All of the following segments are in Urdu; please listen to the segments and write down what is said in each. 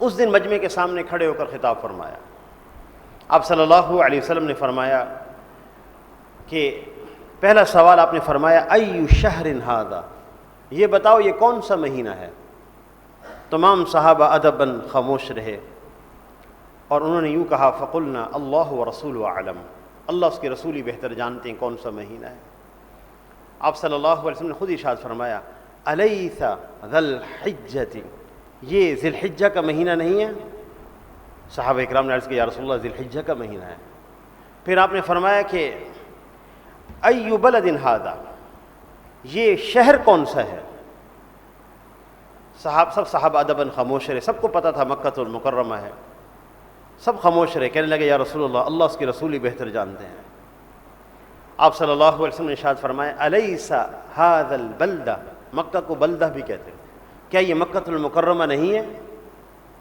اس دن مجمع کے سامنے کھڑے ہو کر خطاب فرمایا. آپ صلی اللہ علیہ وسلم نے فرمایا کہ پہلا سوال آپ نے فرمایا ای شہر ھذا، یہ بتاؤ یہ کون سا مہینہ ہے. تمام صحابہ ادباً خاموش رہے اور انہوں نے یوں کہا فقلنا اللہ ورسولہ اعلم، اللہ اس کے رسول ہی بہتر جانتے ہیں کون سا مہینہ ہے. آپ صلی اللہ علیہ وسلم نے خود ارشاد فرمایا الیس ذی الحجۃ، یہ ذی الحجہ کا مہینہ نہیں ہے؟ صحابہ اکرام نے عرض کیا یا رسول اللہ ذی الحجہ کا مہینہ ہے. پھر آپ نے فرمایا کہ ای بلد ھذا، یہ شہر کون سا ہے؟ سب صحابہ ادباً خاموش رہے، سب کو پتہ تھا مکہ المکرمہ ہے، سب خاموش رہے. کہنے لگے یا رسول اللہ اللہ اس کے رسول ہی بہتر جانتے ہیں. آپ صلی اللہ علیہ وسلم نے ارشاد فرمایا الیس ھذا البلدہ، مکہ کو بلدہ بھی کہتے ہیں، کیا یہ مکہ المکرمہ نہیں ہے؟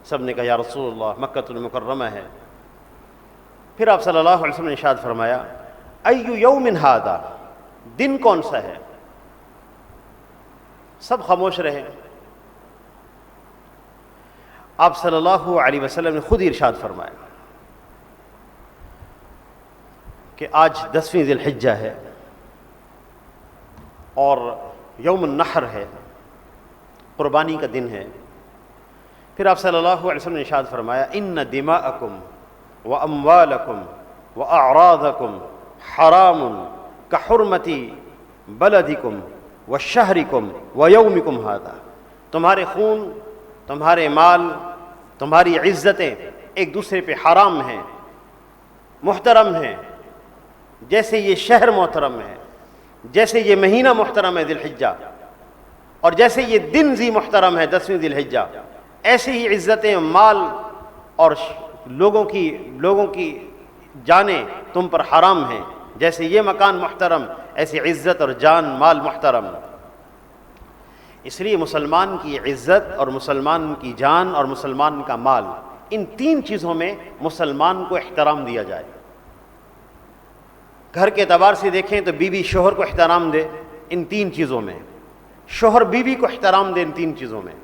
سب نے کہا یا رسول اللہ مکہ المکرمہ ہے. پھر آپ صلی اللہ علیہ وسلم نے ارشاد فرمایا ای یوم ھذا، دن کون سا ہے؟ سب خاموش رہے. آپ صلی اللہ علیہ وسلم نے خود ہی ارشاد فرمایا کہ آج 10ویں ذی الحجہ ہے اور یوم النحر ہے، قربانی کا دن ہے. پھر آپ صلی اللہ علیہ وسلم نے ارشاد فرمایا ان دماءکم واموالکم واعراضکم حرام کحرمت بلدکم وشہرکم ویومکم ھذا، تمہارے خون، تمہارے مال، تمہاری عزتیں ایک دوسرے پہ حرام ہیں، محترم ہیں، جیسے یہ شہر محترم ہے، جیسے یہ مہینہ محترم ہے ذی الحجہ، اور جیسے یہ دن ذی محترم ہے 10ویں ذی الحجہ، ایسے ہی عزتیں، مال اور لوگوں کی جانیں تم پر حرام ہیں. جیسے یہ مکان محترم ایسی عزت اور جان مال محترم. اس لیے مسلمان کی عزت اور مسلمان کی جان اور مسلمان کا مال، ان 3 چیزوں میں مسلمان کو احترام دیا جائے. گھر کے اعتبار سے دیکھیں تو بیوی شوہر کو احترام دے ان 3 چیزوں میں، شوہر بیوی کو احترام دے ان 3 چیزوں میں.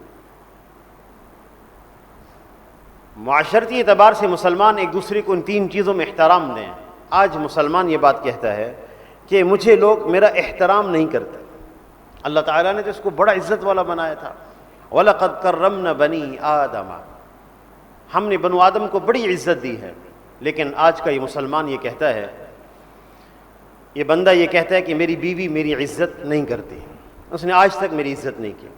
معاشرتی اعتبار سے مسلمان ایک دوسرے کو ان 3 چیزوں میں احترام دیں. آج مسلمان یہ بات کہتا ہے کہ مجھے لوگ میرا احترام نہیں کرتے. اللہ تعالیٰ نے تو اس کو بڑا عزت والا بنایا تھا. وَلَقَدْ كَرَّمْنَا بَنِي آدَمَ، ہم نے بنو آدم کو بڑی عزت دی ہے. لیکن آج کا یہ مسلمان یہ کہتا ہے، یہ بندہ یہ کہتا ہے کہ میری بیوی میری عزت نہیں کرتی، اس نے آج تک میری عزت نہیں کی.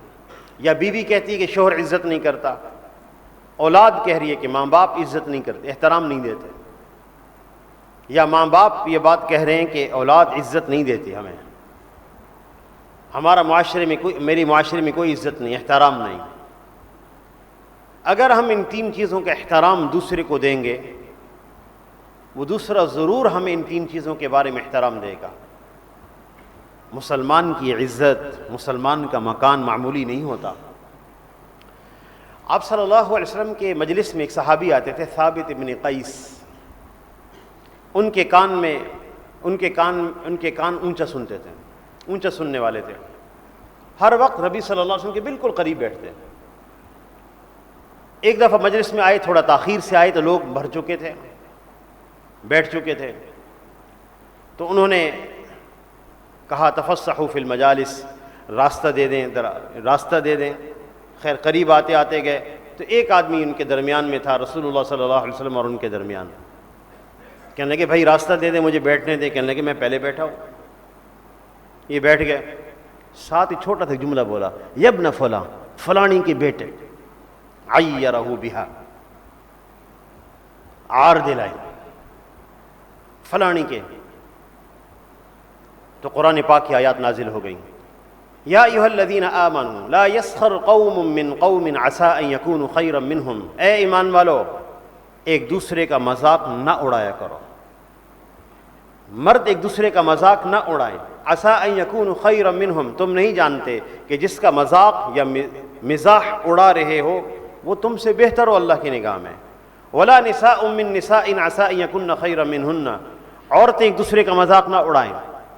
یا بیوی کہتی ہے کہ شوہر عزت نہیں کرتا، اولاد کہہ رہی ہے کہ ماں باپ عزت نہیں کرتے، احترام نہیں دیتے. یا ماں باپ یہ بات کہہ رہے ہیں کہ اولاد عزت نہیں دیتی ہمیں، ہمارا معاشرے میں میری معاشرے میں کوئی عزت نہیں، احترام نہیں. اگر ہم ان 3 چیزوں کا احترام دوسرے کو دیں گے، وہ دوسرا ضرور ہمیں ان 3 چیزوں کے بارے میں احترام دے گا. مسلمان کی عزت، مسلمان کا مکان معمولی نہیں ہوتا. آپ صلی اللہ علیہ وسلم کے مجلس میں ایک صحابی آتے تھے، ثابت ابن قیس. ان کے کان اونچا سنتے تھے، اونچا سننے والے تھے. ہر وقت نبی صلی اللہ علیہ وسلم کے بالکل قریب بیٹھتے. ایک دفعہ مجلس میں آئے، تھوڑا تاخیر سے آئے تو لوگ بھر چکے تھے، بیٹھ چکے تھے. تو انہوں نے کہا تفسحوا فی المجالس، راستہ دے دیں، راستہ دے دیں. خیر قریب آتے آتے گئے تو ایک آدمی ان کے درمیان میں تھا، رسول اللہ صلی اللہ علیہ وسلم اور ان کے درمیان. کہنے لگے بھائی راستہ دے دیں، مجھے بیٹھنے دیں. کہنے لگے میں پہلے بیٹھا ہوں. یہ بیٹھ گئے. ساتھ ہی چھوٹا سا جملہ بولا، یبن فلاں، فلانی کے بیٹے، عیرہ بہا، عار دلائی فلانی کے. تو قرآن پاک کی آیات نازل ہو گئیں، یا ایھا الذین آمنوا لا یسخر قوم من قوم عسى ان یکونوا خیرا منہم. اے ایمان والو، ایک دوسرے کا مذاق نہ اڑایا کرو. مرد ایک دوسرے کا مذاق نہ اڑائیں. عسى ان یکونوا خیرا منہم، تم نہیں جانتے کہ جس کا مذاق یا مزاح اڑا رہے ہو وہ تم سے بہتر ہو اللہ کی نگاہ میں. ولا نساء من نساء عسى ان یکن خیرا منہن، عورتیں ایک دوسرے کا مذاق نہ اڑائیں.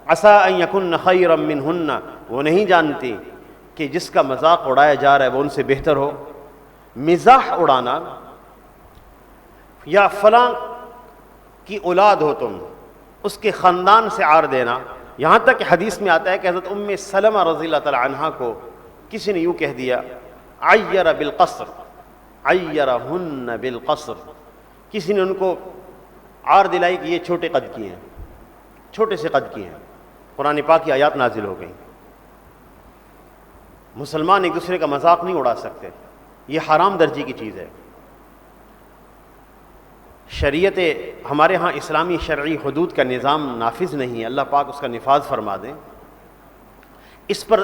عسى ان یکن خیرا منہن، وہ نہیں جانتی کہ جس کا مذاق اڑایا جا رہا ہے وہ ان سے بہتر ہو. مزاح اڑانا یا فلاں کی اولاد ہو تم، اس کے خاندان سے عار دینا. یہاں تک کہ حدیث میں آتا ہے کہ حضرت ام سلمہ رضی اللہ تعالی عنہا کو کسی نے یوں کہہ دیا عیر بالقصر، عیرہن بالقصر، کسی نے ان کو عار دلائی کہ یہ چھوٹے قد کی ہیں، چھوٹے سے قد کی ہیں. قرآن پاک کی آیات نازل ہو گئیں. مسلمان ایک دوسرے کا مذاق نہیں اڑا سکتے، یہ حرام درجے کی چیز ہے. شریعت ہمارے ہاں اسلامی شرعی حدود کا نظام نافذ نہیں ہے، اللہ پاک اس کا نفاذ فرما دیں. اس پر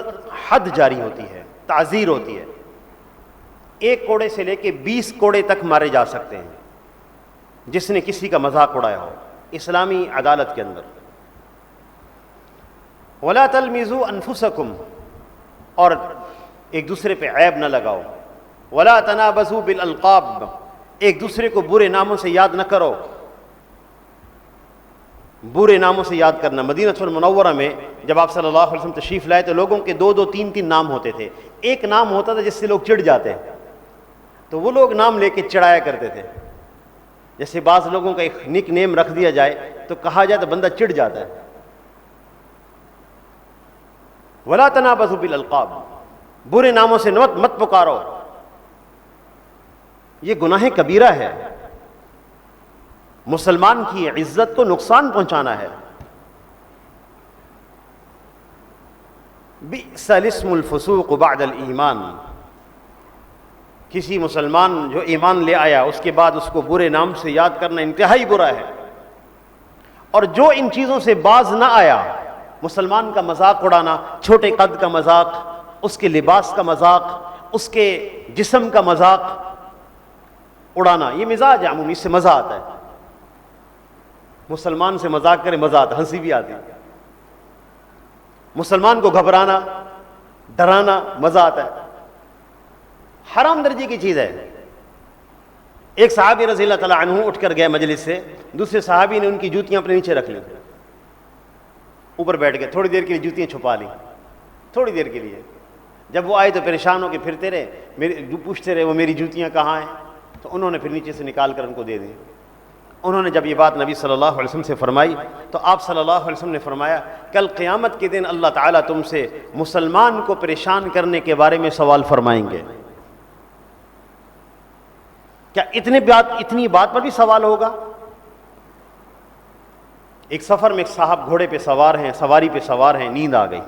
حد جاری ہوتی ہے، تعزیر ہوتی ہے. 1 کوڑے سے لے کے 20 کوڑے تک مارے جا سکتے ہیں جس نے کسی کا مذاق اڑایا ہو اسلامی عدالت کے اندر. وَلَا تَلْمِزُوا أَنفُسَكُمْ، اور ایک دوسرے پہ عیب نہ لگاؤ. وَلَا تَنَابَزُوا بِالْأَلْقَابِ، ایک دوسرے کو برے ناموں سے یاد نہ کرو. برے ناموں سے یاد کرنا. مدینہ المنورہ میں جب آپ صلی اللہ علیہ وسلم تشریف لائے تو لوگوں کے 2 3 نام ہوتے تھے. ایک نام ہوتا تھا جس سے لوگ چڑ جاتے، تو وہ لوگ نام لے کے چڑھایا کرتے تھے. جیسے بعض لوگوں کا ایک نک نیم رکھ دیا جائے تو کہا جائے تو بندہ چڑ جاتا ہے. وَلَا تَنَابَزُوا بِالْأَلْقَابِ، برے ناموں سے مت پکارو، یہ گناہ کبیرہ ہے. مسلمان کی عزت کو نقصان پہنچانا ہے. بئس الاسم الفسوق بعد الایمان، کسی مسلمان جو ایمان لے آیا اس کے بعد اس کو برے نام سے یاد کرنا انتہائی برا ہے. اور جو ان چیزوں سے باز نہ آیا، مسلمان کا مذاق اڑانا، چھوٹے قد کا مذاق، اس کے لباس کا مذاق، اس کے جسم کا مذاق اڑانا، یہ مزاج ہے عمومی، اس سے مزہ آتا ہے. مسلمان سے مذاق کرے مزہ آتا، ہنسی بھی آتی. مسلمان کو گھبرانا، ڈرانا مزہ آتا ہے. حرام درجے کی چیز ہے. ایک صحابی رضی اللہ تعالیٰ عنہ اٹھ کر گئے مجلس سے، دوسرے صحابی نے ان کی جوتیاں اپنے نیچے رکھ لیں، اوپر بیٹھ گئے، تھوڑی دیر کے لیے جوتیاں چھپا لیں، تھوڑی دیر کے لیے. جب وہ آئے تو پریشان ہو کے پھرتے رہے، پوچھتے رہے وہ میری جوتیاں کہاں ہیں، تو انہوں نے پھر نیچے سے نکال کر ان کو دے دی. انہوں نے جب یہ بات نبی صلی اللہ علیہ وسلم سے فرمائی تو آپ صلی اللہ علیہ وسلم نے فرمایا کل قیامت کے دن اللہ تعالیٰ تم سے مسلمان کو پریشان کرنے کے بارے میں سوال فرمائیں گے. کیا اتنی بات پر بھی سوال ہوگا؟ ایک سفر میں ایک صاحب گھوڑے پہ سوار ہیں، سواری پہ سوار ہیں، نیند آ گئی.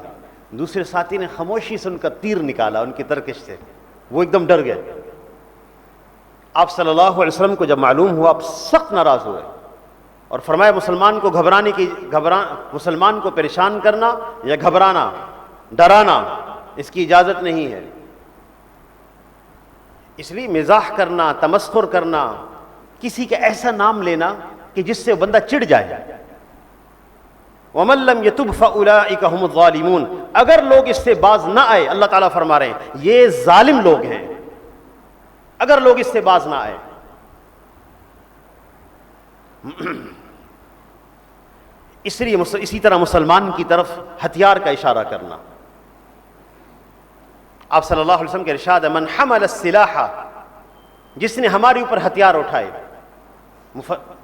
دوسرے ساتھی نے خاموشی سے ان کا تیر نکالا ان کی ترکش سے، وہ ایک دم ڈر گئے. آپ صلی اللہ علیہ وسلم کو جب معلوم ہوا آپ سخت ناراض ہوئے اور فرمایا مسلمان کو مسلمان کو پریشان کرنا یا گھبرانا، ڈرانا، اس کی اجازت نہیں ہے. اس لیے مزاح کرنا، تمسخر کرنا، کسی کا ایسا نام لینا کہ جس سے بندہ چڑ جائے. وَمَن لَّمْ يَتُبْ فَأُولَٰئِكَ هُمُ الظَّالِمُونَ، اگر لوگ اس سے باز نہ آئے، اللہ تعالیٰ فرما رہے ہیں یہ ظالم لوگ ہیں. اگر لوگ اس سے باز نہ آئے. اسی طرح مسلمان کی طرف ہتھیار کا اشارہ کرنا. آپ صلی اللہ علیہ وسلم کے ارشاد ہے من حمل السلاح، جس نے ہمارے اوپر ہتھیار اٹھائے.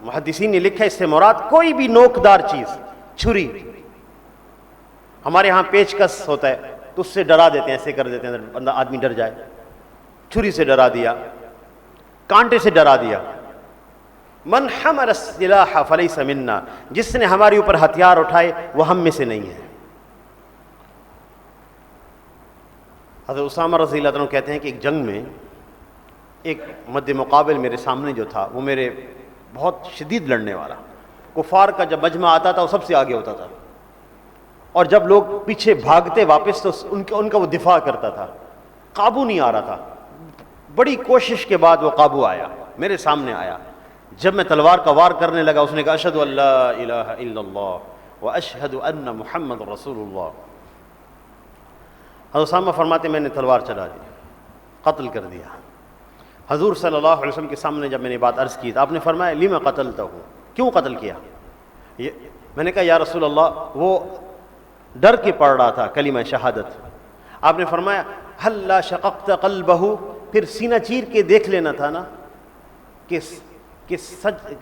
محدثین نے لکھا اس سے مراد کوئی بھی نوکدار چیز، چھری، ہمارے ہاں پیچکس ہوتا ہے تو اس سے ڈرا دیتے ہیں، ایسے کر دیتے ہیں بندہ آدمی ڈر جائے. چھری سے ڈرا دیا، کانٹے سے ڈرا دیا. من حمل السلاح فلیس منا، جس نے ہمارے اوپر ہتھیار اٹھائے وہ ہم میں سے نہیں ہے. حضرت اسامہ رضی اللہ عنہ کہتے ہیں کہ ایک جنگ میں ایک مد مقابل میرے سامنے جو تھا وہ میرے بہت شدید لڑنے والا، کفار کا جب مجمع آتا تھا وہ سب سے آگے ہوتا تھا، اور جب لوگ پیچھے بھاگتے واپس تو ان کا وہ دفاع کرتا تھا. قابو نہیں آ رہا تھا. بڑی کوشش کے بعد وہ قابو آیا، میرے سامنے آیا. جب میں تلوار کا وار کرنے لگا اس نے کہا اشہد ان لا الہ الا اللہ واشہد ان محمد رسول اللہ. حضرت اسامہ فرماتے میں نے تلوار چلا دی، قتل کر دیا. حضور صلی اللہ علیہ وسلم کے سامنے جب میں نے بات عرض کی تو آپ نے فرمایا لما قتلتہ، کیوں قتل کیا؟ میں نے کہا یا رسول اللہ وہ ڈر کے پڑھ رہا تھا کلمہ شہادت. آپ نے فرمایا ہل لا شققت قلبہ، پھر سینہ چیر کے دیکھ لینا تھا نا کہ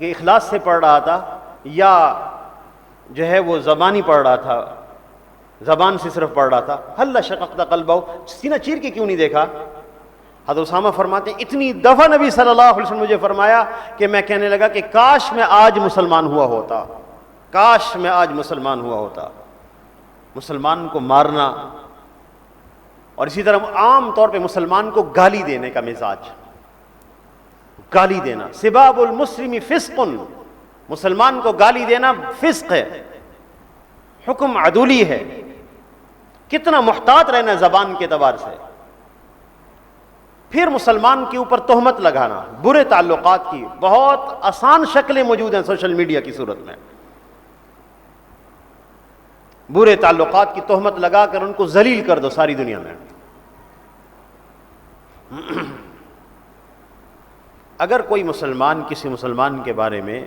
اخلاص سے پڑھ رہا تھا یا جو ہے وہ زبانی پڑھ رہا تھا، زبان سے صرف پڑھ رہا تھا. حل شققت قلبہ، سینہ چیر کے کیوں نہیں دیکھا؟ حضرت اسامہ فرماتے ہیں اتنی دفعہ نبی صلی اللہ علیہ وسلم مجھے فرمایا کہ میں کہنے لگا کہ کاش میں آج مسلمان ہوا ہوتا، کاش میں آج مسلمان ہوا ہوتا. مسلمان کو مارنا اور اسی طرح عام طور پہ مسلمان کو گالی دینے کا مزاج، گالی دینا، سباب المسلم فسق، مسلمان کو گالی دینا فسق ہے، حکم عدولی ہے. کتنا محتاط رہنا زبان کے اعتبار سے. پھر مسلمان کے اوپر تہمت لگانا، برے تعلقات کی بہت آسان شکلیں موجود ہیں سوشل میڈیا کی صورت میں. برے تعلقات کی تہمت لگا کر ان کو ذلیل کر دو ساری دنیا میں. اگر کوئی مسلمان کسی مسلمان کے بارے میں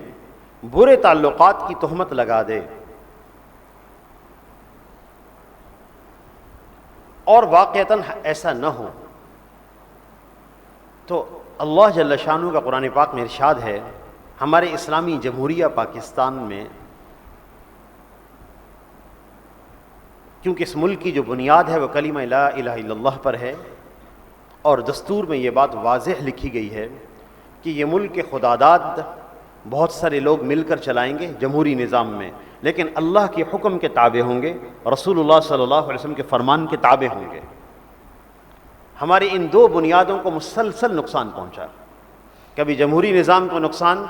برے تعلقات کی تہمت لگا دے اور واقعتاً ایسا نہ ہو، تو اللہ جل شانہ کا قرآن پاک میں ارشاد ہے، ہمارے اسلامی جمہوریہ پاکستان میں کیونکہ اس ملک کی جو بنیاد ہے وہ کلمہ لا الہ الا اللہ پر ہے، اور دستور میں یہ بات واضح لکھی گئی ہے کہ یہ ملک کے خداداد بہت سارے لوگ مل کر چلائیں گے جمہوری نظام میں، لیکن اللہ کے حکم کے تابع ہوں گے، رسول اللہ صلی اللہ علیہ وسلم کے فرمان کے تابع ہوں گے. ہماری ان دو بنیادوں کو مسلسل نقصان پہنچا، کبھی جمہوری نظام کو نقصان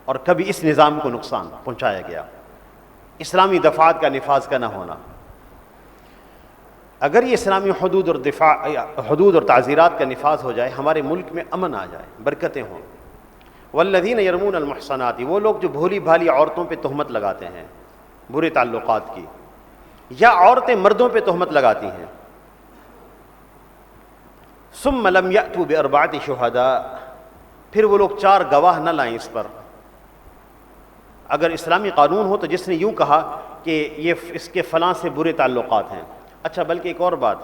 اور کبھی اس نظام کو نقصان پہنچایا گیا. اسلامی دفعات کا نفاذ کا نہ ہونا. اگر یہ اسلامی حدود اور تعزیرات کا نفاذ ہو جائے، ہمارے ملک میں امن آ جائے، برکتیں ہوں. والذین یرمون المحصنات، وہ لوگ جو بھولی بھالی عورتوں پہ تہمت لگاتے ہیں برے تعلقات کی، یا عورتیں مردوں پہ تہمت لگاتی ہیں، ثم لم یأتوا باربعۃ شہداء، پھر وہ لوگ 4 گواہ نہ لائیں اس پر. اگر اسلامی قانون ہو تو جس نے یوں کہا کہ یہ اس کے فلاں سے برے تعلقات ہیں. اچھا، بلکہ ایک اور بات،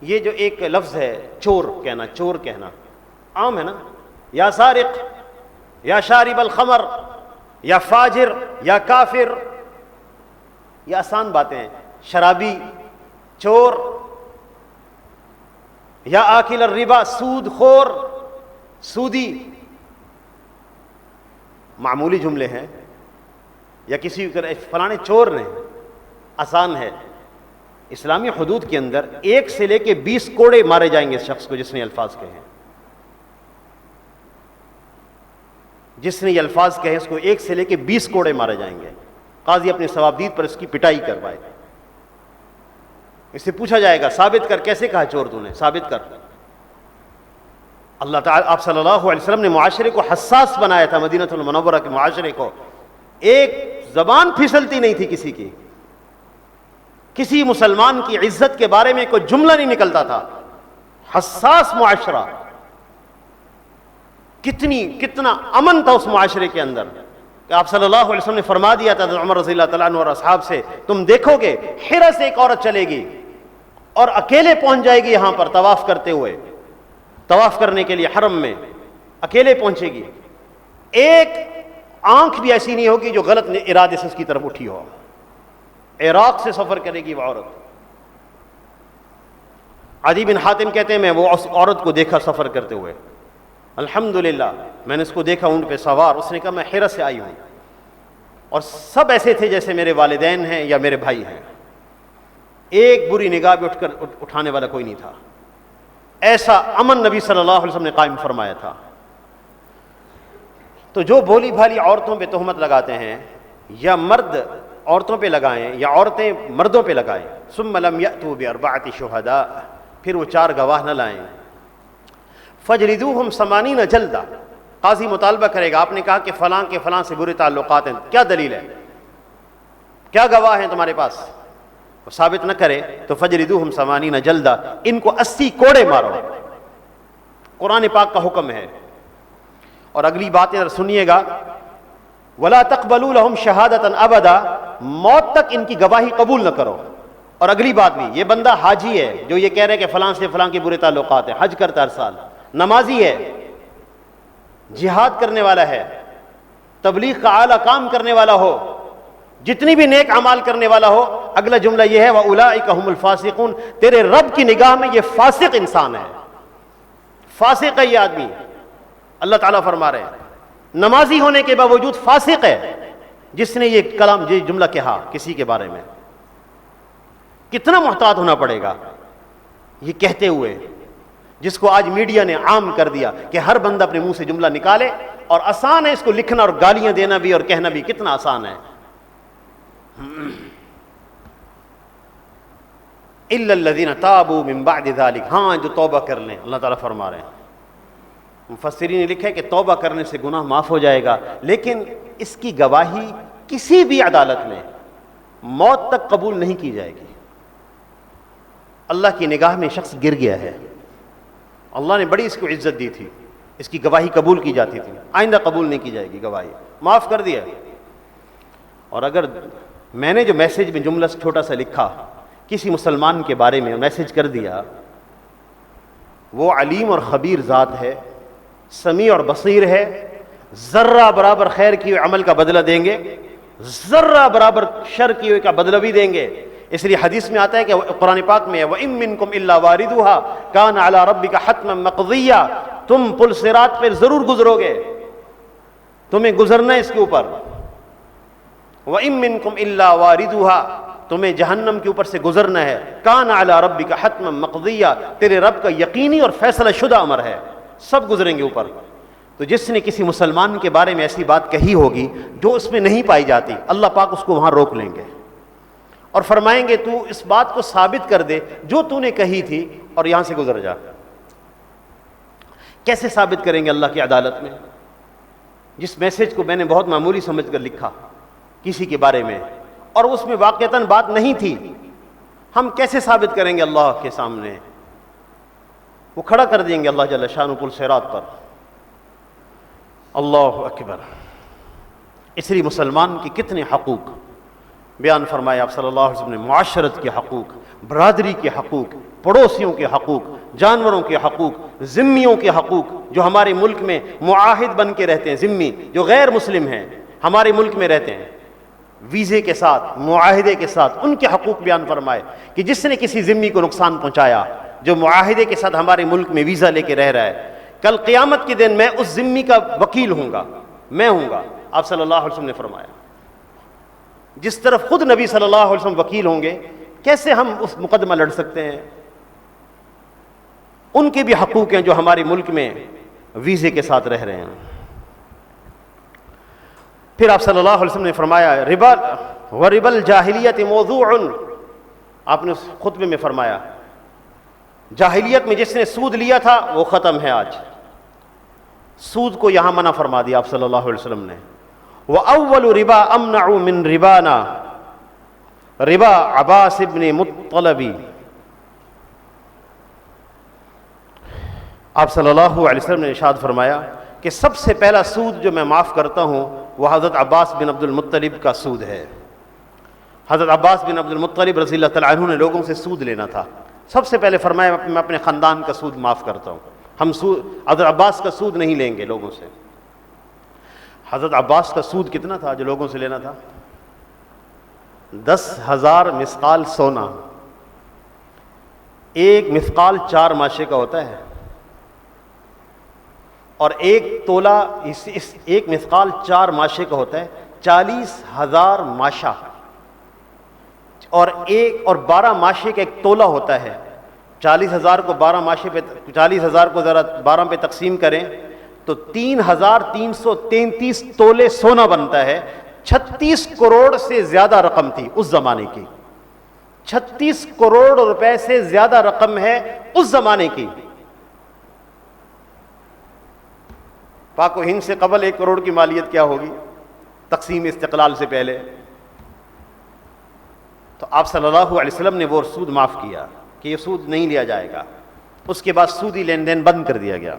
یہ جو ایک لفظ ہے چور کہنا عام ہے نا، یا سارق، یا شارب الخمر، یا فاجر، یا کافر، یہ آسان باتیں ہیں. شرابی، چور، یا آکل الربا، سود خور، سودی، معمولی جملے ہیں. یا کسی فلانے چور نے، آسان ہے. اسلامی حدود کے اندر 1 سے لے کے 20 کوڑے مارے جائیں گے اس شخص کو جس نے الفاظ کہے ہیں. جس نے یہ الفاظ کہے اس کو 1 سے لے کے 20 کوڑے مارے جائیں گے. قاضی اپنے ثوابدید پر اس کی پٹائی کروائے. اس سے پوچھا جائے گا ثابت کر، کیسے کہا چور تو نے، ثابت کر. اللہ تعالیٰ، آپ صلی اللہ علیہ وسلم نے معاشرے کو حساس بنایا تھا، مدینہ المنورہ کے معاشرے کو. ایک زبان پھسلتی نہیں تھی کسی کی، کسی مسلمان کی عزت کے بارے میں کوئی جملہ نہیں نکلتا تھا. حساس معاشرہ، کتنا امن تھا اس معاشرے کے اندر کہ آپ صلی اللہ علیہ وسلم نے فرما دیا تھا عمر رضی اللہ تعالیٰ عنہ اور اصحاب سے، تم دیکھو گے حرا سے ایک عورت چلے گی اور اکیلے پہنچ جائے گی یہاں پر طواف کرتے ہوئے، طواف کرنے کے لیے حرم میں اکیلے پہنچے گی. ایک آنکھ بھی ایسی نہیں ہوگی جو غلط ارادے سے اس کی طرف اٹھی ہو. عراق سے سفر کرے گی وہ عورت. عدی بن حاتم کہتے ہیں میں وہ اس عورت کو دیکھا سفر کرتے ہوئے، الحمدللہ میں نے اس کو دیکھا اونٹ پہ سوار. اس نے کہا میں حرا سے آئی ہوں، اور سب ایسے تھے جیسے میرے والدین ہیں یا میرے بھائی ہیں. ایک بری نگاہ بھی اٹھانے والا کوئی نہیں تھا. ایسا امن نبی صلی اللہ علیہ وسلم نے قائم فرمایا تھا. تو جو بھولی بھالی عورتوں پہ تہمت لگاتے ہیں، یا مرد عورتوں پہ لگائیں یا عورتیں مردوں پہ لگائیں، ثم لم یأتوا باربعۃ شہداء، پھر وہ 4 گواہ نہ لائیں، فجلدوہم 80 جلدہ. قاضی مطالبہ کرے گا، آپ نے کہا کہ فلاں کے فلاں سے برے تعلقات ہیں، کیا دلیل ہے، کیا گواہ ہیں تمہارے پاس؟ وہ ثابت نہ کرے تو فجلدوہم 80 جلدہ، ان کو 80 کوڑے مارو. قرآن پاک کا حکم ہے. اور اگلی باتیں اگر سنیے گا، ولا تقبلوا لهم شہادۃ ابدا، موت تک ان کی گواہی قبول نہ کرو. اور اگلی بات بھی، یہ بندہ حاجی ہے جو یہ کہہ رہے کہ فلاں سے فلاں کے برے تعلقات ہیں، حج کرتا ہر سال، نمازی ہے، جہاد کرنے والا ہے، تبلیغ کا اعلیٰ کام کرنے والا ہو، جتنی بھی نیک اعمال کرنے والا ہو، اگلا جملہ یہ ہے وَأُولَٰئِكَ هُمُ الْفَاسِقُونَ، تیرے رب کی نگاہ میں یہ فاسق انسان ہے، فاسق ہے یہ آدمی. اللہ تعالیٰ فرما رہے ہیں نمازی ہونے کے باوجود فاسق ہے جس نے یہ کلام، یہ جملہ کہا کسی کے بارے میں. کتنا محتاط ہونا پڑے گا یہ کہتے ہوئے، جس کو آج میڈیا نے عام کر دیا کہ ہر بندہ اپنے منہ سے جملہ نکالے، اور آسان ہے اس کو لکھنا اور گالیاں دینا بھی اور کہنا بھی کتنا آسان ہے. الا الذین تابوا من بعد ذلک، ہاں جو توبہ کر لیں. اللہ تعالیٰ فرما رہے ہیں، مفسرین نے لکھا ہے کہ توبہ کرنے سے گناہ معاف ہو جائے گا، لیکن اس کی گواہی کسی بھی عدالت میں موت تک قبول نہیں کی جائے گی. اللہ کی نگاہ میں شخص گر گیا ہے، اللہ نے بڑی اس کو عزت دی تھی، اس کی گواہی قبول کی جاتی تھی، آئندہ قبول نہیں کی جائے گی گواہی، معاف کر دیا. اور اگر میں نے جو میسج میں جملہ چھوٹا سا لکھا کسی مسلمان کے بارے میں میسج کر دیا، وہ علیم اور خبیر ذات ہے، سمیع اور بصیر ہے، ذرہ برابر خیر کیے ہوئے عمل کا بدلہ دیں گے، ذرہ برابر شر کیے ہوئے کا بدلہ بھی دیں گے. اس لیے حدیث میں آتا ہے کہ قرآن پاک میں وَإِن مِّنكُمْ إِلَّا وَارِدُهَا كَانَ عَلَىٰ رَبِّكَ حَتْمًا مَّقْضِيًّا، تم پل صراط پہ ضرور گزرو گے، تمہیں گزرنا ہے اس کے اوپر. وَإِن مِّنكُمْ إِلَّا وَارِدُهَا، تمہیں جہنم کے اوپر سے گزرنا ہے. كَانَ عَلَىٰ رَبِّكَ حَتْمًا مَّقْضِيًّا، تیرے رب کا یقینی اور فیصلہ شدہ امر ہے، سب گزریں گے اوپر. تو جس نے کسی مسلمان کے بارے میں ایسی بات کہی ہوگی جو اس میں نہیں پائی جاتی، اللہ پاک اس کو وہاں روک لیں گے اور فرمائیں گے تو اس بات کو ثابت کر دے جو تو نے کہی تھی اور یہاں سے گزر جا. کیسے ثابت کریں گے اللہ کی عدالت میں؟ جس میسج کو میں نے بہت معمولی سمجھ کر لکھا کسی کے بارے میں اور اس میں واقعتاً بات نہیں تھی، ہم کیسے ثابت کریں گے اللہ کے سامنے؟ وہ کھڑا کر دیں گے اللہ جل شانہ پل صراط پر. اللہ اکبر. اس لیے مسلمان کے کتنے حقوق بیان فرمائے آپ صلی اللہ علیہ وسلم نے، معاشرت کے حقوق، برادری کے حقوق، پڑوسیوں کے حقوق، جانوروں کے حقوق، ذمیوں کے حقوق جو ہمارے ملک میں معاہد بن کے رہتے ہیں، ذمی جو غیر مسلم ہیں ہمارے ملک میں رہتے ہیں ویزے کے ساتھ، معاہدے کے ساتھ، ان کے حقوق بیان فرمائے کہ جس نے کسی ذمی کو نقصان پہنچایا جو معاہدے کے ساتھ ہمارے ملک میں ویزا لے کے رہ رہا ہے، کل قیامت کے دن میں اس ذمی کا وکیل ہوں گا، میں ہوں گا. آپ صلی اللہ علیہ وسلم نے فرمایا جس طرف خود نبی صلی اللہ علیہ وسلم وکیل ہوں گے، کیسے ہم اس مقدمہ لڑ سکتے ہیں؟ ان کے بھی حقوق ہیں جو ہمارے ملک میں ویزے کے ساتھ رہ رہے ہیں. پھر آپ صلی اللہ علیہ وسلم نے فرمایا ربا وربا الجاہلیت موضوع، آپ نے اس خطبے میں فرمایا جاہلیت میں جس نے سود لیا تھا وہ ختم ہے. آج سود کو یہاں منع فرما دیا آپ صلی اللہ علیہ وسلم نے. وَأَوَّلُ رِبَا أَمْنَعُ مِنْ رِبَانَا رِبَا عباس ابن مطلب. آپ صلی اللہ علیہ وسلم نے ارشاد فرمایا کہ سب سے پہلا سود جو میں معاف کرتا ہوں وہ حضرت عباس بن عبد المطلب کا سود ہے. حضرت عباس بن عبد المطلب رضی اللہ تعالیٰ عنہ نے لوگوں سے سود لینا تھا، سب سے پہلے فرمایا میں اپنے خاندان کا سود معاف کرتا ہوں، ہم حضرت عباس کا سود نہیں لیں گے لوگوں سے. حضرت عباس کا سود کتنا تھا جو لوگوں سے لینا تھا؟ 10,000 مثقال سونا. ایک مثقال 4 ماشے کا ہوتا ہے اور ایک تولہ ایک مثقال 4 ماشے کا ہوتا ہے 40,000 ماشا، اور 12 ماشے کا ایک تولہ ہوتا ہے. 40,000 کو 12 ماشے پہ 40,000 کو ذرا 12 پہ تقسیم کریں تو 3,333 تولے سونا بنتا ہے. 36 کروڑ سے زیادہ رقم تھی اس زمانے کی، 36 کروڑ روپے سے زیادہ رقم ہے اس زمانے کی. پاک و ہند سے قبل 1 کروڑ کی مالیت کیا ہوگی تقسیم استقلال سے پہلے؟ تو آپ صلی اللہ علیہ وسلم نے وہ سود معاف کیا کہ یہ سود نہیں لیا جائے گا. اس کے بعد سودی لین دین بند کر دیا گیا.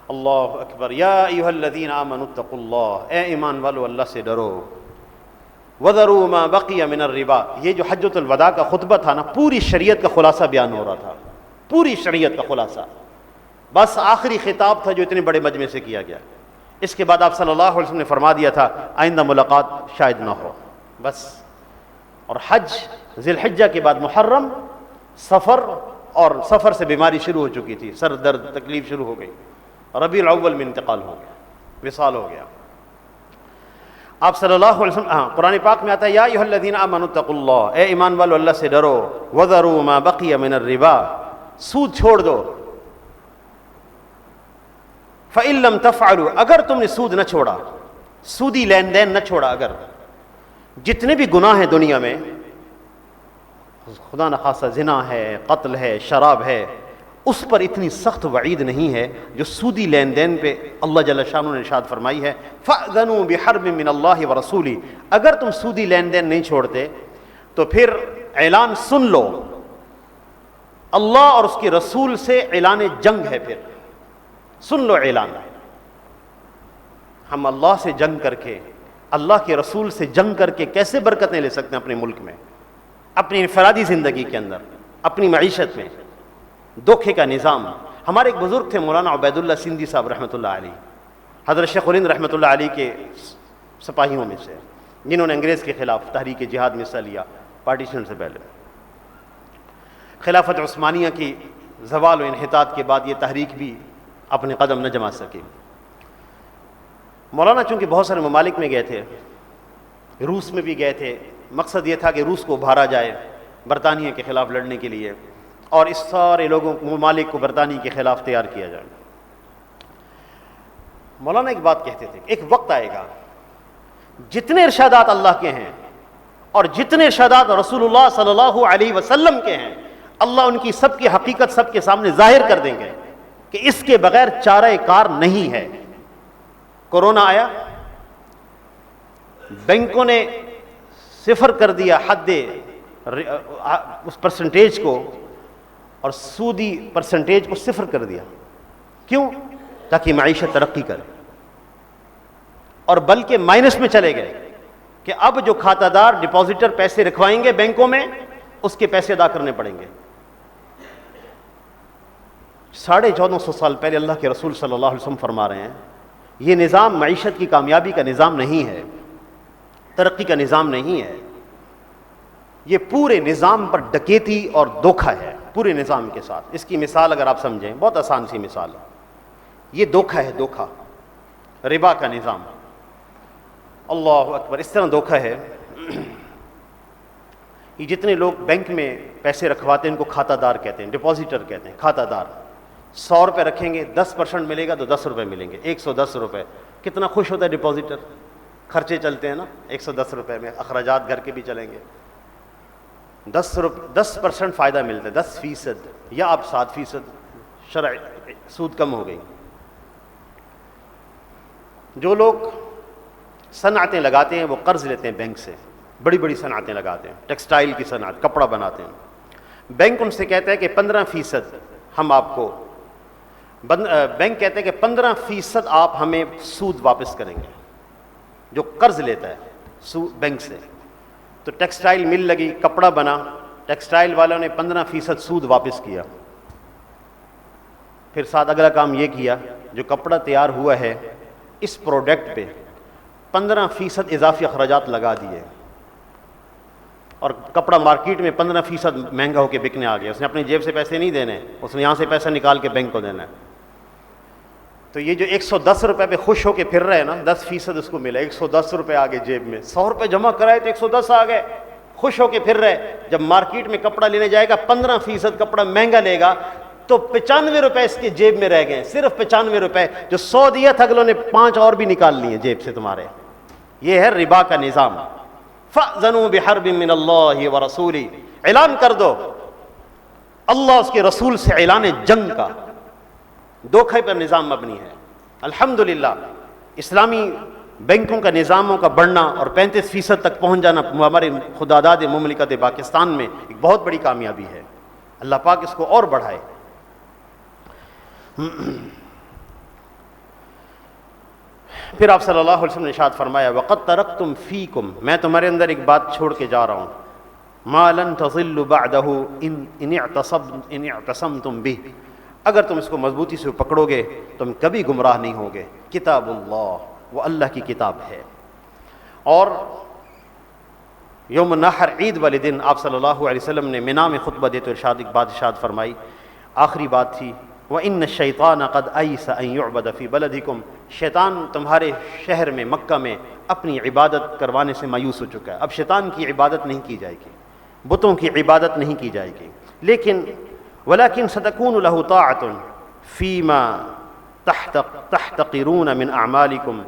اللہ اکبر. یا ایھا الذین آمنوا اتقوا اللہ، اے ایمان والو اللہ سے ڈرو. وذروا ما بقی من الربا، یہ جو حجۃ الوداع کا خطبہ تھا نا، پوری شریعت کا خلاصہ بیان ہو رہا تھا، پوری شریعت کا خلاصہ. بس آخری خطاب تھا جو اتنے بڑے مجمع سے کیا گیا. اس کے بعد آپ صلی اللہ علیہ وسلم نے فرما دیا تھا آئندہ ملاقات شاید نہ ہو بس. اور حج ذی الحجہ کے بعد محرم، سفر، اور سفر سے بیماری شروع ہو چکی تھی، سر درد تکلیف شروع ہو گئی، ربیع الاول میں انتقال ہو گیا، وصال ہو گیا. آپ صلی اللہ علیہ وسلم قرآن پاک میں آتا ہے یا ایھا الذین آمنوا اتقوا اللہ، اے ایمان والو اللہ سے ڈرو، وذروا ما بقی من الربا، سود چھوڑ دو. فإن لم تفعلوا، اگر تم نے سود نہ چھوڑا، سودی لین دین نہ چھوڑا، اگر جتنے بھی گناہ ہیں دنیا میں، خدا نخواستہ زنا ہے، قتل ہے، شراب ہے، اس پر اتنی سخت وعید نہیں ہے جو سودی لین دین پہ اللہ جل شانہ نے ارشاد فرمائی ہے فَأْذَنُوا بِحَرْبٍ مِّنَ اللَّهِ وَرَسُولِهِ. اگر تم سودی لین دین نہیں چھوڑتے تو پھر اعلان سن لو، اللہ اور اس کے رسول سے اعلان جنگ ہے. پھر سن لو اعلان، ہم اللہ سے جنگ کر کے، اللہ کے رسول سے جنگ کر کے کیسے برکتیں لے سکتے ہیں اپنے ملک میں، اپنی انفرادی زندگی کے اندر، اپنی معیشت میں. دھوکے کا نظام. ہمارے ایک بزرگ تھے مولانا عبید اللہ سندھی صاحب رحمۃ اللہ علیہ، حضرت شیخ الہند رحمۃ اللہ علیہ کے سپاہیوں میں سے، جنہوں نے انگریز کے خلاف تحریک جہاد میں حصہ لیا پارٹیشن سے پہلے. خلافت عثمانیہ کی زوال و انحطاط کے بعد یہ تحریک بھی اپنے قدم نہ جما سکی. مولانا چونکہ بہت سارے ممالک میں گئے تھے، روس میں بھی گئے تھے، مقصد یہ تھا کہ روس کو ابھارا جائے برطانیہ کے خلاف لڑنے کے لیے، اور اس سارے لوگوں ممالک کو برطانیہ کے خلاف تیار کیا جائے. مولانا ایک بات کہتے تھے، ایک وقت آئے گا جتنے ارشادات اللہ کے ہیں اور جتنے ارشادات رسول اللہ صلی اللہ علیہ وسلم کے ہیں، اللہ ان کی سب کی حقیقت سب کے سامنے ظاہر کر دیں گے کہ اس کے بغیر چارہ کار نہیں ہے. کورونا آیا، بینکوں نے صفر کر دیا حد اس پرسنٹیج کو، اور سودی پرسنٹیج کو صفر کر دیا. کیوں؟ تاکہ معیشت ترقی کرے، اور بلکہ مائنس میں چلے گئے کہ اب جو کھاتہ دار ڈپازیٹر پیسے رکھوائیں گے بینکوں میں اس کے پیسے ادا کرنے پڑیں گے. 1450 سال پہلے اللہ کے رسول صلی اللہ علیہ وسلم فرما رہے ہیں یہ نظام معیشت کی کامیابی کا نظام نہیں ہے، ترقی کا نظام نہیں ہے. یہ پورے نظام پر ڈکیتی اور دھوکہ ہے، پورے نظام کے ساتھ. اس کی مثال اگر آپ سمجھیں، بہت آسان سی مثال ہے، یہ دھوکہ ہے، دھوکہ، ربا کا نظام. اللہ اکبر، اس طرح دھوکہ ہے. یہ جتنے لوگ بینک میں پیسے رکھواتے ہیں ان کو کھاتہ دار کہتے ہیں، ڈپازیٹر کہتے ہیں، کھاتہ دار. 100 روپے رکھیں گے، 10% ملے گا تو 10 روپے ملیں گے، 110 روپے. کتنا خوش ہوتا ہے ڈپازیٹر، خرچے چلتے ہیں نا 110 روپے میں، اخراجات گھر کے بھی چلیں گے. 10% فائدہ ملتا ہے، 10% یا آپ 7%، شرع سود کم ہو گئی. جو لوگ صنعتیں لگاتے ہیں وہ قرض لیتے ہیں بینک سے، بڑی بڑی صنعتیں لگاتے ہیں، ٹیکسٹائل کی صنعت، کپڑا بناتے ہیں. بینک ان سے کہتا ہے کہ 15% ہم آپ کو، بینک کہتے ہیں کہ 15% آپ ہمیں سود واپس کریں گے. جو قرض لیتا ہے بینک سے، تو ٹیکسٹائل مل لگی، کپڑا بنا، ٹیکسٹائل والوں نے 15% سود واپس کیا. پھر ساتھ اگلا کام یہ کیا، جو کپڑا تیار ہوا ہے اس پروڈکٹ پہ 15% اضافی اخراجات لگا دیے، اور کپڑا مارکیٹ میں 15% مہنگا ہو کے بکنے آ گیا. اس نے اپنی جیب سے پیسے نہیں دینے، اس نے یہاں سے پیسہ نکال کے بینک کو دینا ہے. تو یہ جو 110 روپے پہ خوش ہو کے پھر رہے ہیں نا، 10% اس کو ملا، 110 روپے آ گئے جیب میں. 100 روپے جمع کرائے تو 110 آ گئے، خوش ہو کے پھر رہے. جب مارکیٹ میں کپڑا لینے جائے گا، 15% کپڑا مہنگا لے گا تو 95 روپے اس کے جیب میں رہ گئے، صرف 95 روپے. جو 100 دیا تھا اگلوں نے 5 اور بھی نکال لیے جیب سے تمہارے. یہ ہے ربا کا نظام. فَأْذَنُوا بِحَرْبٍ مِّنَ اللَّهِ وَرَسُولِهِ، اعلان کر دو اللہ اس کے رسول سے اعلان جنگ کا. دھوکے پر نظام مبنی ہے. الحمدللہ اسلامی بینکوں کا نظاموں کا بڑھنا اور 35% تک پہنچ جانا ہمارے خداداد مملکت پاکستان میں ایک بہت بڑی کامیابی ہے. اللہ پاک اس کو اور بڑھائے. پھر آپ صلی اللہ علیہ وسلم نے ارشاد فرمایا وَقَدْ تَرَكْتُمْ فِيكُمْ، میں تمہارے اندر ایک بات چھوڑ کے جا رہا ہوں، مَا لَن تَضِلُّ بَعْدَهُ إِنِ اعْتَصَمْتُمْ بِهِ، اگر تم اس کو مضبوطی سے پکڑو گے تم کبھی گمراہ نہیں ہوگے. کتاب اللہ، وہ اللہ کی کتاب ہے. اور یوم النحر عید والے دن آپ صلی اللہ علیہ وسلم نے منا میں خطبہ دیتے ایک بات ارشاد فرمائی. آخری بات تھی وَإِنَّ الشَّيْطَانَ قَدْ أَيْسَ أَن يُعْبَدَ فِي بَلَدِكُمْ. شیطان تمہارے شہر میں مکہ میں اپنی عبادت کروانے سے مایوس ہو چکا ہے. اب شیطان کی عبادت نہیں کی جائے گی، بتوں کی عبادت نہیں کی جائے گی. لیکن وَلَكِنْ سَتَكُونُ لَهُ طَاعَةٌ فِي مَا تَحْتَقِرُونَ مِنْ أَعْمَالِكُمْ.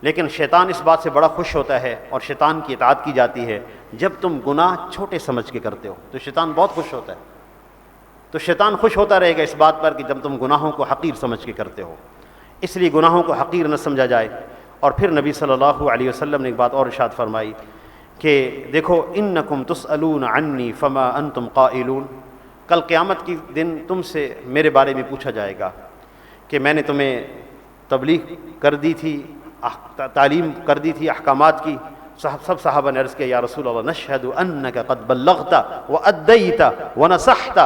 لیکن شیطان اس بات سے بڑا خوش ہوتا ہے اور شیطان کی اطاعت کی جاتی ہے جب تم گناہ چھوٹے سمجھ کے کرتے ہو تو شیطان بہت خوش ہوتا ہے. تو شیطان خوش ہوتا رہے گا اس بات پر کہ جب تم گناہوں کو حقیر سمجھ کے کرتے ہو. اس لیے گناہوں کو حقیر نہ سمجھا جائے. اور پھر نبی صلی اللہ علیہ وسلم نے ایک بات اور ارشاد فرمائی کہ دیکھو انکم تسألون عنی فما انتم قائلون. کل قیامت کی دن تم سے میرے بارے میں پوچھا جائے گا کہ میں نے تمہیں تبلیغ کر دی تھی، تعلیم کر دی تھی احکامات کی. سب صحابہ نے عرض کیا یا رسول اللہ نشہد انک قد بلغت وادیت ونصحت.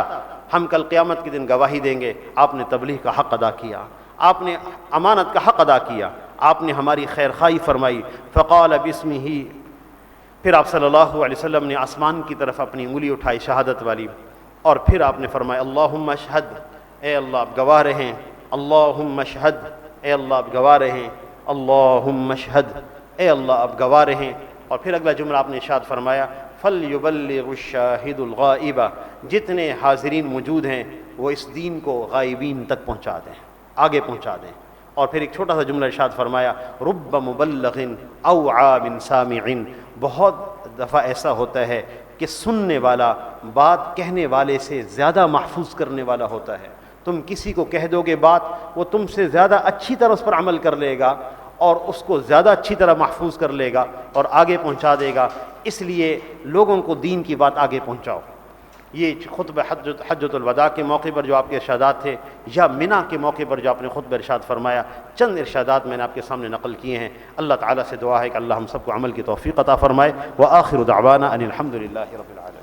ہم کل قیامت کے دن گواہی دیں گے آپ نے تبلیغ کا حق ادا کیا، آپ نے امانت کا حق ادا کیا، آپ نے ہماری خیر خواہی فرمائی. فقال باسمہ. پھر آپ صلی اللہ علیہ وسلم نے آسمان کی طرف اپنی انگلی اٹھائی شہادت والی اور پھر آپ نے فرمایا اللہم اشہد، اے اللہ آپ گواہ رہیں. اللہم اشہد، اے اللہ آپ گواہ رہیں. اللہم اشہد، اے اللہ آپ گواہ رہیں. اور پھر اگلا جملہ آپ نے ارشاد فرمایا فَلْيُبَلِّغُ الشَّاهِدُ الْغَائِبَ. جتنے حاضرین موجود ہیں وہ اس دین کو غائبین تک پہنچا دیں، آگے پہنچا دیں. اور پھر ایک چھوٹا سا جملہ ارشاد فرمایا رُبَّ مُبَلَّغٍ أَوْعَى مِن سَامِعٍ. بہت دفعہ ایسا ہوتا ہے کہ سننے والا بات کہنے والے سے زیادہ محفوظ کرنے والا ہوتا ہے. تم کسی کو کہہ دو گے بات وہ تم سے زیادہ اچھی طرح اس پر عمل کر لے گا اور اس کو زیادہ اچھی طرح محفوظ کر لے گا اور آگے پہنچا دے گا. اس لیے لوگوں کو دین کی بات آگے پہنچاؤ. یہ خطبہ حجۃ الوداع کے موقع پر جو آپ کے ارشادات تھے یا منا کے موقع پر جو آپ نے خطبہ ارشاد فرمایا، چند ارشادات میں نے آپ کے سامنے نقل کیے ہیں. اللہ تعالیٰ سے دعا ہے کہ اللہ ہم سب کو عمل کی توفیق عطا فرمائے. وآخر دعوانا ان الحمد للہ رب العالمین.